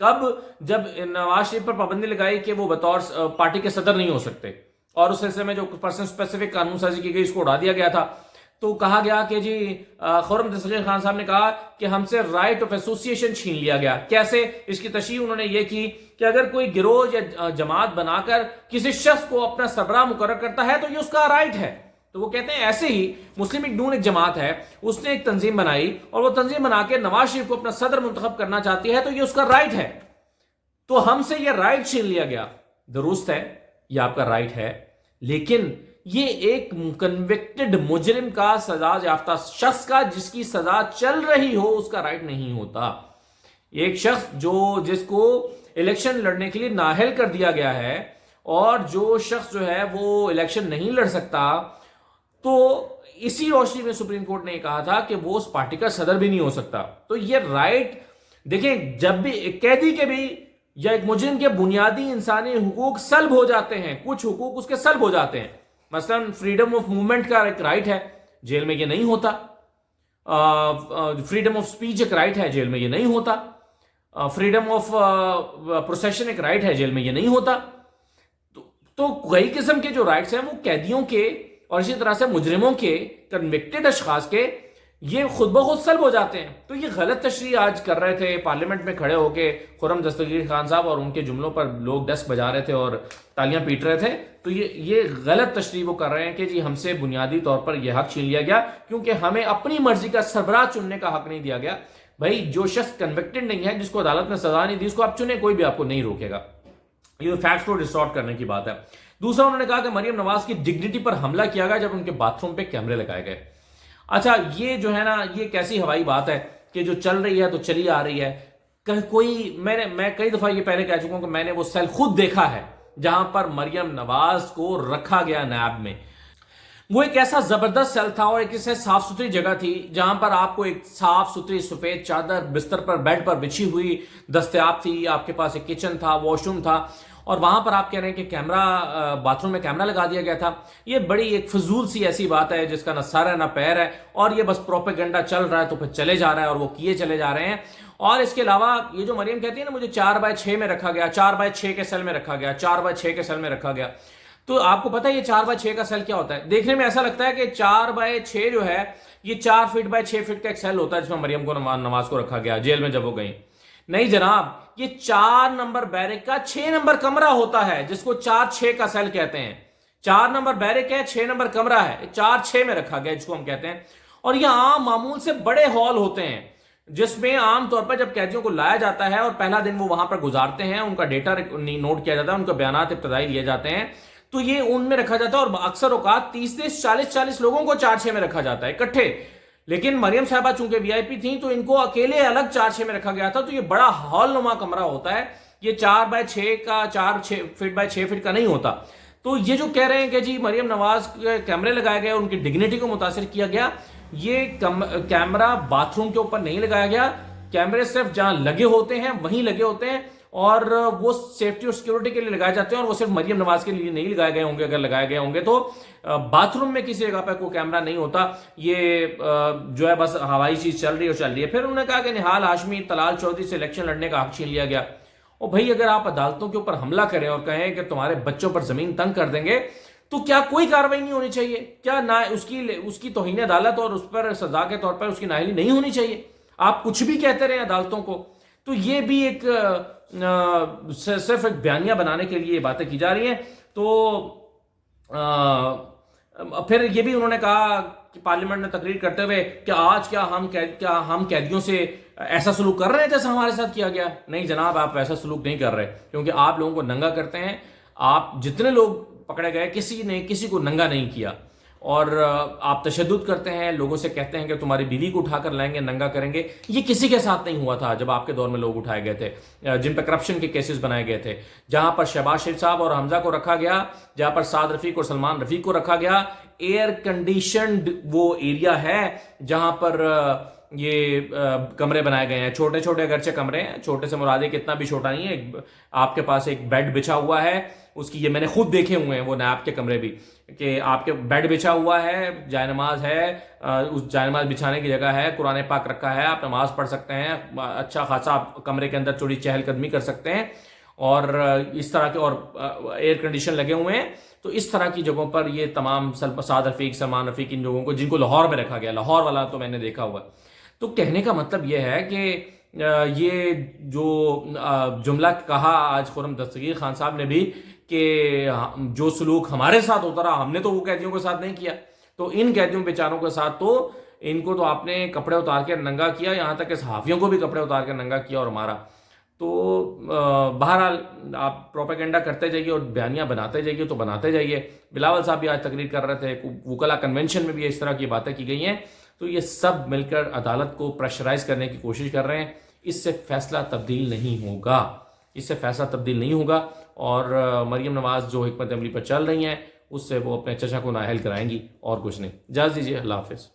کب؟ جب نواز شریف پر پابندی لگائی کہ وہ بطور پارٹی کے صدر نہیں ہو سکتے، اور اس سلسلے میں جو پرسن اسپیسیفک قانون سازی کی گئی اس کو اڑا دیا گیا تھا. تو کہا گیا کہ جی خرم دستگیر خان صاحب نے کہا کہ ہم سے رائٹ آف ایسوسیشن چھین لیا گیا. کیسے؟ اس کی تشریح انہوں نے یہ کی کہ اگر کوئی گروہ یا جماعت بنا کر کسی شخص کو اپنا سربراہ مقرر کرتا ہے تو یہ اس کا رائٹ ہے. تو وہ کہتے ہیں ایسے ہی مسلم لیگ نون ایک جماعت ہے، اس نے ایک تنظیم بنائی اور وہ تنظیم بنا کے نواز شریف کو اپنا صدر منتخب کرنا چاہتی ہے تو یہ اس کا رائٹ ہے. تو ہم سے یہ رائٹ چھین لیا گیا. درست ہے، یہ آپ کا رائٹ ہے، لیکن یہ ایک کنوکٹڈ مجرم کا، سزا یافتہ شخص کا جس کی سزا چل رہی ہو، اس کا رائٹ نہیں ہوتا. ایک شخص جس کو الیکشن لڑنے کے لیے نااہل کر دیا گیا ہے، اور جو شخص جو ہے وہ الیکشن نہیں لڑ سکتا، تو اسی روشنی میں سپریم کورٹ نے کہا تھا کہ وہ اس پارٹی کا صدر بھی نہیں ہو سکتا. تو یہ رائٹ دیکھیں، جب بھی ایک قیدی کے بھی یا ایک مجرم کے بنیادی انسانی حقوق سلب ہو جاتے ہیں، کچھ حقوق اس کے سلب ہو جاتے ہیں. مثلا فریڈم آف موومنٹ کا ایک رائٹ ہے، جیل میں یہ نہیں ہوتا. فریڈم آف سپیچ ایک رائٹ ہے، جیل میں یہ نہیں ہوتا. فریڈم آف پروسیشن ایک رائٹ ہے، جیل میں یہ نہیں ہوتا. تو کئی قسم کے جو رائٹس ہیں وہ قیدیوں کے اور اسی طرح سے مجرموں کے، کنوکٹڈ اشخاص کے، یہ خود بخود سلب ہو جاتے ہیں. تو یہ غلط تشریح آج کر رہے تھے پارلیمنٹ میں کھڑے ہو کے خرم دستگیر خان صاحب، اور ان کے جملوں پر لوگ ڈسک بجا رہے تھے اور تالیاں پیٹ رہے تھے. تو یہ غلط تشریح وہ کر رہے ہیں کہ جی ہم سے بنیادی طور پر یہ حق چھین لیا گیا کیونکہ ہمیں اپنی مرضی کا سربراہ چننے کا حق نہیں دیا گیا. بھائی جو شخص کنوکٹڈ نہیں ہے، جس کو عدالت نے سزا نہیں دی، اس کو آپ چنیں، کوئی بھی آپ کو نہیں روکے گا. یہ فیکٹس کو ڈسٹارٹ کرنے کی بات ہے. دوسرا انہوں نے کہا کہ مریم نواز کی ڈگنیٹی پر حملہ کیا گیا جب ان کے باتھ روم پہ کیمرے لگائے گئے. اچھا، یہ جو ہے نا، یہ کیسی ہوائی بات ہے کہ جو چل رہی ہے تو چلی آ رہی ہے. میں کئی دفعہ یہ پہلے کہہ چکا ہوں کہ میں نے وہ سیل خود دیکھا ہے جہاں پر مریم نواز کو رکھا گیا نیب میں. وہ ایک ایسا زبردست سیل تھا اور ایک ایسے صاف ستھری جگہ تھی جہاں پر آپ کو ایک صاف ستھری سفید چادر بستر پر بیڈ پر بچھی ہوئی دستیاب تھی. آپ کے پاس ایک کچن تھا، واش روم تھا، اور وہاں پر آپ کہہ رہے ہیں کہ کیمرہ، باتھ روم میں کیمرہ لگا دیا گیا تھا. یہ بڑی ایک فضول سی ایسی بات ہے جس کا نہ سر ہے نہ پیر ہے، اور یہ بس پروپیگنڈا چل رہا ہے تو پھر چلے جا رہا ہے اور وہ کیے چلے جا رہے ہیں. اور اس کے علاوہ یہ جو مریم کہتی ہے نا، مجھے 4x6 میں رکھا گیا، 4x6 کے سیل میں رکھا گیا، 4x6 کے سیل میں رکھا گیا. تو آپ کو پتہ ہے یہ 4x6 کا سیل کیا ہوتا ہے؟ دیکھنے میں ایسا لگتا ہے کہ 4x6 جو ہے یہ 4 فٹ بائی 6 فٹ کا ایک سیل ہوتا ہے جس میں مریم کو نواز کو رکھا گیا جیل میں جب وہ گئی. نہیں جناب، یہ 4 نمبر بیرک کا 6 نمبر کمرہ ہوتا ہے جس کو 4-6 کا سیل کہتے ہیں. 4 نمبر بیرک ہے، 6 نمبر کمرہ ہے، 4-6 میں رکھا گیا جس کو ہم کہتے ہیں. اور یہ عام معمول سے بڑے ہال ہوتے ہیں جس میں عام طور پر جب قیدیوں کو لایا جاتا ہے اور پہلا دن وہ وہاں پر گزارتے ہیں، ان کا ڈیٹا نوٹ کیا جاتا ہے، ان کے بیانات ابتدائی لیے جاتے ہیں، تو یہ ان میں رکھا جاتا ہے. اور اکثر اوقات 30-40 لوگوں کو 4-6 میں رکھا جاتا ہے اکٹھے. لیکن مریم صاحبہ چونکہ وی آئی پی تھیں تو ان کو اکیلے الگ 4-6 میں رکھا گیا تھا. تو یہ بڑا ہال نما کمرہ ہوتا ہے، یہ 4x6 کا 4 فٹ بائی 6 فٹ کا نہیں ہوتا. تو یہ جو کہہ رہے ہیں کہ جی مریم نواز کے کیمرے لگائے گئے، ان کی ڈگنیٹی کو متاثر کیا گیا، یہ کیمرہ باتھ روم کے اوپر نہیں لگایا گیا. کیمرے صرف جہاں لگے ہوتے ہیں وہیں لگے ہوتے ہیں، اور وہ سیفٹی اور سیکیورٹی کے لیے لگائے جاتے ہیں، اور وہ صرف مریم نواز کے لیے نہیں لگائے گئے ہوں گے. اگر لگائے گئے ہوں گے تو باتھ روم میں کسی جگہ پہ کوئی کیمرہ نہیں ہوتا. یہ جو ہے بس ہوائی چیز چل رہی ہے اور چل رہی ہے. پھر انہوں نے کہا کہ نہال ہاشمی، طلال چودھری سے الیکشن لڑنے کا حق چھین لیا گیا. اور بھائی اگر آپ عدالتوں کے اوپر حملہ کریں اور کہیں کہ تمہارے بچوں پر زمین تنگ کر دیں گے تو کیا کوئی کارروائی نہیں ہونی چاہیے؟ کیا نہ اس کی توہین عدالت اور اس پر سزا کے طور پر اس کی نااہلی نہیں ہونی چاہیے؟ آپ کچھ بھی کہتے رہے عدالتوں کو. تو یہ بھی ایک صرف ایک بیانیہ بنانے کے لیے باتیں کی جا رہی ہیں. تو پھر یہ بھی انہوں نے کہا کہ پارلیمنٹ میں تقریر کرتے ہوئے کہ آج کیا ہم قیدیوں سے ایسا سلوک کر رہے ہیں جیسا ہمارے ساتھ کیا گیا؟ نہیں جناب، آپ ایسا سلوک نہیں کر رہے، کیونکہ آپ لوگوں کو ننگا کرتے ہیں. آپ جتنے لوگ پکڑے گئے کسی نے کسی کو ننگا نہیں کیا، اور آپ تشدد کرتے ہیں، لوگوں سے کہتے ہیں کہ تمہاری بیوی کو اٹھا کر لائیں گے، ننگا کریں گے. یہ کسی کے ساتھ نہیں ہوا تھا جب آپ کے دور میں لوگ اٹھائے گئے تھے جن پہ کرپشن کے کیسز بنائے گئے تھے. جہاں پر شہباز شریف صاحب اور حمزہ کو رکھا گیا، جہاں پر سعد رفیق اور سلمان رفیق کو رکھا گیا، ایئر کنڈیشنڈ وہ ایریا ہے جہاں پر یہ کمرے بنائے گئے ہیں، چھوٹے چھوٹے اگرچہ کمرے ہیں، چھوٹے سے مراد ہے کہ اتنا بھی چھوٹا نہیں ہے، آپ کے پاس ایک بیڈ بچھا ہوا ہے اس کی، یہ میں نے خود دیکھے ہوئے ہیں وہ نیب کے کمرے بھی، کہ آپ کے بیڈ بچھا ہوا ہے، جائے نماز ہے، اس جائے نماز بچھانے کی جگہ ہے، قرآن پاک رکھا ہے، آپ نماز پڑھ سکتے ہیں، اچھا خاصا آپ کمرے کے اندر تھوڑی چہل قدمی کر سکتے ہیں، اور اس طرح کے، اور ایئر کنڈیشن لگے ہوئے ہیں، تو اس طرح کی جگہوں پر یہ تمام سعد رفیق، سلمان رفیق، ان لوگوں کو جن کو لاہور میں رکھا گیا، لاہور والا تو میں نے دیکھا ہوا. تو کہنے کا مطلب یہ ہے کہ یہ جو جملہ کہا آج خرم دستگیر خان صاحب نے بھی کہ جو سلوک ہمارے ساتھ ہوتا رہا ہم نے تو وہ قیدیوں کے ساتھ نہیں کیا، تو ان قیدیوں بیچاروں کے ساتھ تو ان کو تو آپ نے کپڑے اتار کے ننگا کیا، یہاں تک کہ صحافیوں کو بھی کپڑے اتار کے ننگا کیا اور مارا. تو بہرحال آپ پروپیگنڈا کرتے جائیے اور بیانیاں بناتے جائیے تو بناتے جائیے. بلاول صاحب بھی آج تقریر کر رہے تھے، وکلا کنونشن میں بھی اس طرح کی باتیں کی گئی ہیں. تو یہ سب مل کر عدالت کو پریشرائز کرنے کی کوشش کر رہے ہیں. اس سے فیصلہ تبدیل نہیں ہوگا، اس سے فیصلہ تبدیل نہیں ہوگا، اور مریم نواز جو حکمت عملی پر چل رہی ہیں اس سے وہ اپنے چچا کو نااہل کرائیں گی اور کچھ نہیں. اجازت دیجیے، اللہ حافظ.